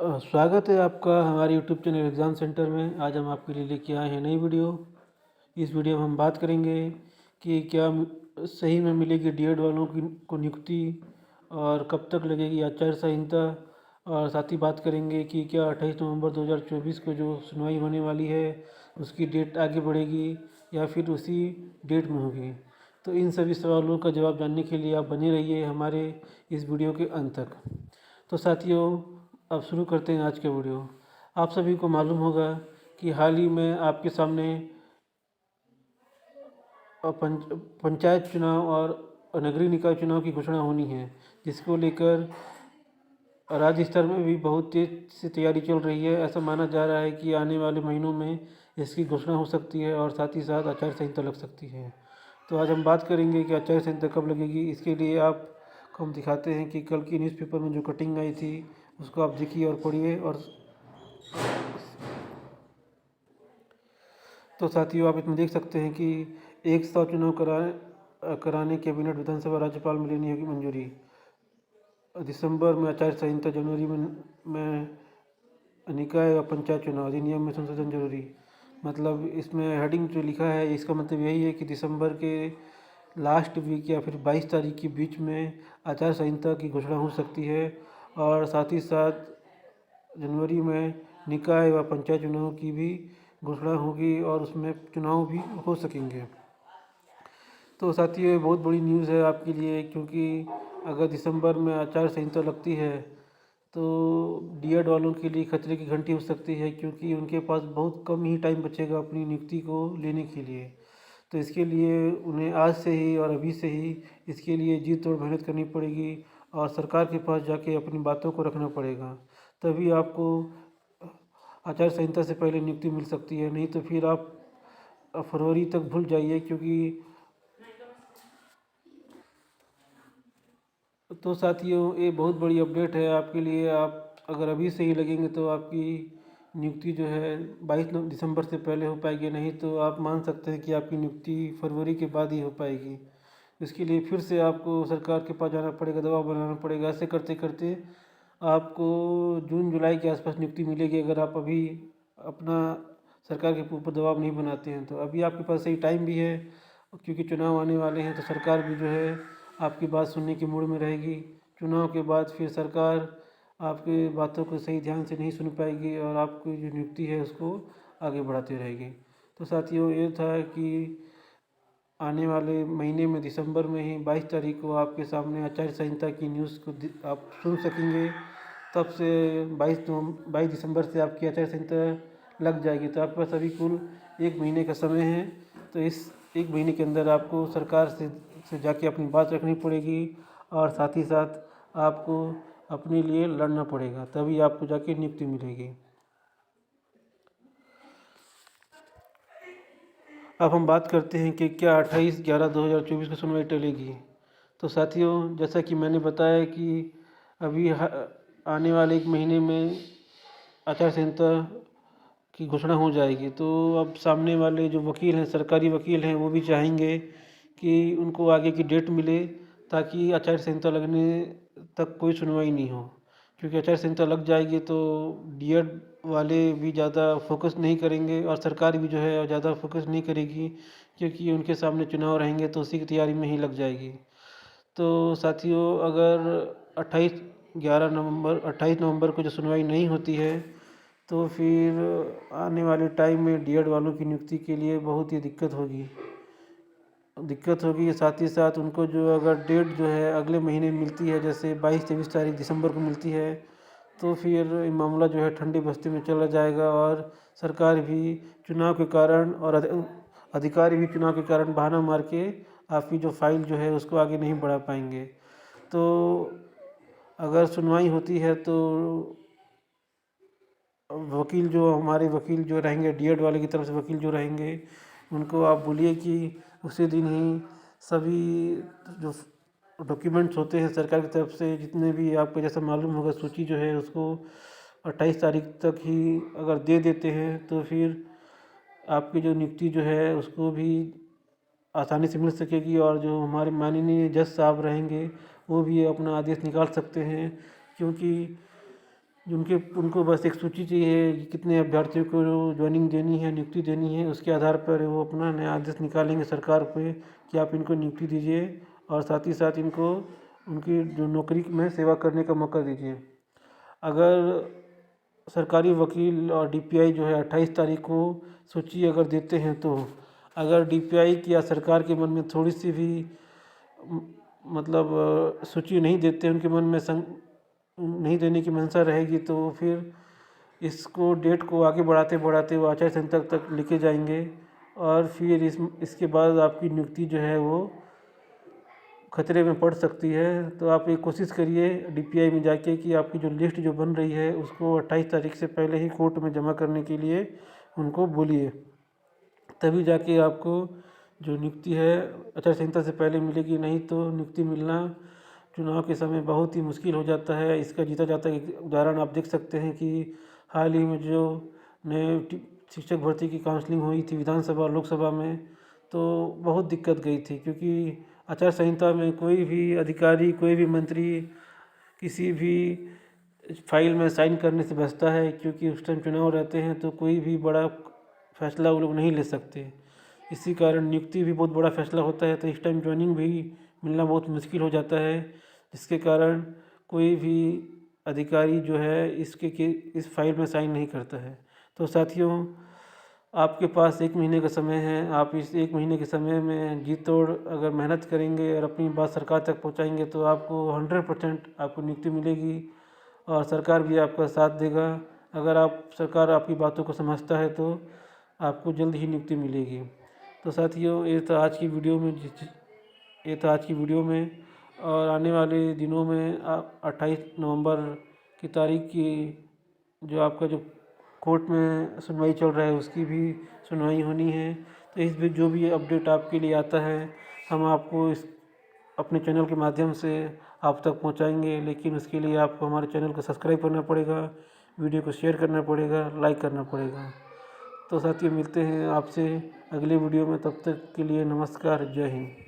स्वागत है आपका हमारे यूट्यूब चैनल एग्ज़ाम सेंटर में। आज हम आपके लिए लेके आए हैं नई वीडियो। इस वीडियो में हम बात करेंगे कि क्या सही में मिलेगी डीएड वालों को नियुक्ति और कब तक लगेगी आचार संहिता, और साथ ही बात करेंगे कि क्या 28 नवंबर 2024 को जो सुनवाई होने वाली है उसकी डेट आगे बढ़ेगी या फिर उसी डेट में होगी। तो इन सभी सवालों का जवाब जानने के लिए आप बने रहिए हमारे इस वीडियो के अंत तक। तो साथियों, अब शुरू करते हैं आज का वीडियो। आप सभी को मालूम होगा कि हाल ही में आपके सामने पंचायत चुनाव और नगरीय निकाय चुनाव की घोषणा होनी है, जिसको लेकर राज्य स्तर में भी बहुत तेज से तैयारी चल रही है। ऐसा माना जा रहा है कि आने वाले महीनों में इसकी घोषणा हो सकती है और साथ ही साथ आचार संहिता लग सकती है। तो आज हम बात करेंगे कि आचार संहिता कब लगेगी। इसके लिए आपको हम दिखाते हैं कि कल की न्यूज़पेपर में जो कटिंग आई थी उसको आप देखिए और पढ़िए। और तो साथियों, आप इसमें देख सकते हैं कि एक साथ चुनाव कराने कैबिनेट विधानसभा राज्यपाल में लेनी होगी मंजूरी। दिसंबर में आचार संहिता, जनवरी में निकाय व पंचायत चुनाव अधिनियम में संशोधन जरूरी। मतलब इसमें हेडिंग जो लिखा है इसका मतलब यही है कि दिसंबर के लास्ट वीक या फिर 22 तारीख के बीच में आचार संहिता की घोषणा हो सकती है, और साथ ही साथ जनवरी में निकाय व पंचायत चुनाव की भी घोषणा होगी और उसमें चुनाव भी हो सकेंगे। तो साथियों, ये बहुत बड़ी न्यूज़ है आपके लिए, क्योंकि अगर दिसंबर में आचार संहिता लगती है तो डीएड वालों के लिए खतरे की घंटी हो सकती है, क्योंकि उनके पास बहुत कम ही टाइम बचेगा अपनी नियुक्ति को लेने के लिए। तो इसके लिए उन्हें आज से ही और अभी से ही इसके लिए जी तोड़ मेहनत करनी पड़ेगी और सरकार के पास जाके अपनी बातों को रखना पड़ेगा, तभी आपको आचार संहिता से पहले नियुक्ति मिल सकती है। नहीं तो फिर आप फरवरी तक भूल जाइए, क्योंकि तो साथियों, ये बहुत बड़ी अपडेट है आपके लिए। आप अगर अभी से ही लगेंगे तो आपकी नियुक्ति जो है 22 दिसंबर से पहले हो पाएगी, नहीं तो आप मान सकते हैं कि आपकी नियुक्ति फरवरी के बाद ही हो पाएगी। इसके लिए फिर से आपको सरकार के पास जाना पड़ेगा, दबाव बनाना पड़ेगा। ऐसे करते करते आपको जून जुलाई के आसपास नियुक्ति मिलेगी, अगर आप अभी अपना सरकार के ऊपर दबाव नहीं बनाते हैं। तो अभी आपके पास सही टाइम भी है, क्योंकि चुनाव आने वाले हैं, तो सरकार भी जो है आपकी बात सुनने की मूड में रहेगी। चुनाव के बाद फिर सरकार आपकी बातों को सही ध्यान से नहीं सुन पाएगी और आपकी जो नियुक्ति है उसको आगे बढ़ाती रहेगी। तो साथियों, ये था कि आने वाले महीने में दिसंबर में ही 22 तारीख को आपके सामने आचार संहिता की न्यूज़ को आप सुन सकेंगे। तब से 22 दिसंबर से आपकी आचार संहिता लग जाएगी। तो आपके पास अभी कुल 1 महीने का समय है। तो इस 1 महीने के अंदर आपको सरकार से जाके अपनी बात रखनी पड़ेगी और साथ ही साथ आपको अपने लिए लड़ना पड़ेगा, तभी आपको जाके नियुक्ति मिलेगी। अब हम बात करते हैं कि क्या 28/11/2024 को सुनवाई टलेगी। तो साथियों, जैसा कि मैंने बताया कि अभी आने वाले 1 महीने में आचार संहिता की घोषणा हो जाएगी। तो अब सामने वाले जो वकील हैं, सरकारी वकील हैं, वो भी चाहेंगे कि उनको आगे की डेट मिले, ताकि आचार संहिता लगने तक कोई सुनवाई नहीं हो। क्योंकि आचार संहिता लग जाएगी तो डीएड वाले भी ज़्यादा फोकस नहीं करेंगे और सरकार भी जो है ज़्यादा फोकस नहीं करेगी, क्योंकि उनके सामने चुनाव रहेंगे तो उसी की तैयारी में ही लग जाएगी। तो साथियों, अगर 28 नवंबर को जो सुनवाई नहीं होती है तो फिर आने वाले टाइम में डीएड वालों की नियुक्ति के लिए बहुत ही दिक्कत होगी। साथ ही साथ उनको जो अगर डेट जो है अगले महीने मिलती है, जैसे 22-23 तारीख दिसंबर को मिलती है, तो फिर ये मामला जो है ठंडी बस्ती में चला जाएगा और सरकार भी चुनाव के कारण और अधिकारी भी चुनाव के कारण बहाना मार के आपकी जो फाइल जो है उसको आगे नहीं बढ़ा पाएंगे। तो अगर सुनवाई होती है तो हमारे वकील जो रहेंगे, डीएड वाले की तरफ से वकील जो रहेंगे, उनको आप बोलिए कि उसी दिन ही सभी जो डॉक्यूमेंट्स होते हैं सरकार की तरफ से, जितने भी आपको जैसा मालूम होगा सूची जो है, उसको 28 तारीख तक ही अगर दे देते हैं तो फिर आपकी जो नियुक्ति जो है उसको भी आसानी से मिल सकेगी। और जो हमारे माननीय जज साहब रहेंगे वो भी अपना आदेश निकाल सकते हैं, क्योंकि उनको बस एक सूची चाहिए कि कितने अभ्यर्थियों को ज्वाइनिंग देनी है, नियुक्ति देनी है। उसके आधार पर वो अपना नया आदेश निकालेंगे सरकार पे कि आप इनको नियुक्ति दीजिए और साथ ही साथ इनको उनकी जो नौकरी में सेवा करने का मौका दीजिए। अगर सरकारी वकील और डीपीआई जो है 28 तारीख को सूची अगर देते हैं, तो अगर डीपीआई की या सरकार के मन में थोड़ी सी भी मतलब सूची नहीं देते, उनके मन में नहीं देने की मंशा रहेगी, तो फिर इसको डेट को आगे बढ़ाते बढ़ाते वो आचार संहिता तक लेके जाएंगे और फिर इसके बाद आपकी नियुक्ति जो है वो खतरे में पड़ सकती है। तो आप एक कोशिश करिए डीपीआई में जाके कि आपकी जो लिस्ट जो बन रही है उसको 28 तारीख से पहले ही कोर्ट में जमा करने के लिए उनको बोलिए, तभी जाके आपको जो नियुक्ति है आचार संहिता से पहले मिलेगी। नहीं तो नियुक्ति मिलना चुनाव के समय बहुत ही मुश्किल हो जाता है। इसका जीता जाता है उदाहरण आप देख सकते हैं कि हाल ही में जो नए शिक्षक भर्ती की काउंसलिंग हुई थी विधानसभा और लोकसभा में, तो बहुत दिक्कत गई थी, क्योंकि आचार संहिता में कोई भी अधिकारी, कोई भी मंत्री किसी भी फाइल में साइन करने से बचता है, क्योंकि उस टाइम चुनाव रहते हैं तो कोई भी बड़ा फैसला वो लोग नहीं ले सकते। इसी कारण नियुक्ति भी बहुत बड़ा फैसला होता है, तो इस टाइम ज्वाइनिंग भी मिलना बहुत मुश्किल हो जाता है, जिसके कारण कोई भी अधिकारी जो है इस फाइल में साइन नहीं करता है। तो साथियों, आपके पास 1 महीने का समय है। आप इस 1 महीने के समय में जी तोड़ अगर मेहनत करेंगे और अपनी बात सरकार तक पहुंचाएंगे तो आपको 100% आपको नियुक्ति मिलेगी और सरकार भी आपका साथ देगा। अगर सरकार आपकी बातों को समझता है तो आपको जल्द ही नियुक्ति मिलेगी। तो साथियों, ये था आज की वीडियो में और आने वाले दिनों में 28 नवंबर की तारीख की जो आपका जो कोर्ट में सुनवाई चल रहा है उसकी भी सुनवाई होनी है। तो इस बीच जो भी अपडेट आपके लिए आता है हम आपको इस अपने चैनल के माध्यम से आप तक पहुंचाएंगे, लेकिन उसके लिए आपको हमारे चैनल को सब्सक्राइब करना पड़ेगा, वीडियो को शेयर करना पड़ेगा, लाइक करना पड़ेगा। तो साथियों, मिलते हैं आपसे अगले वीडियो में, तब तक के लिए नमस्कार, जय हिंद।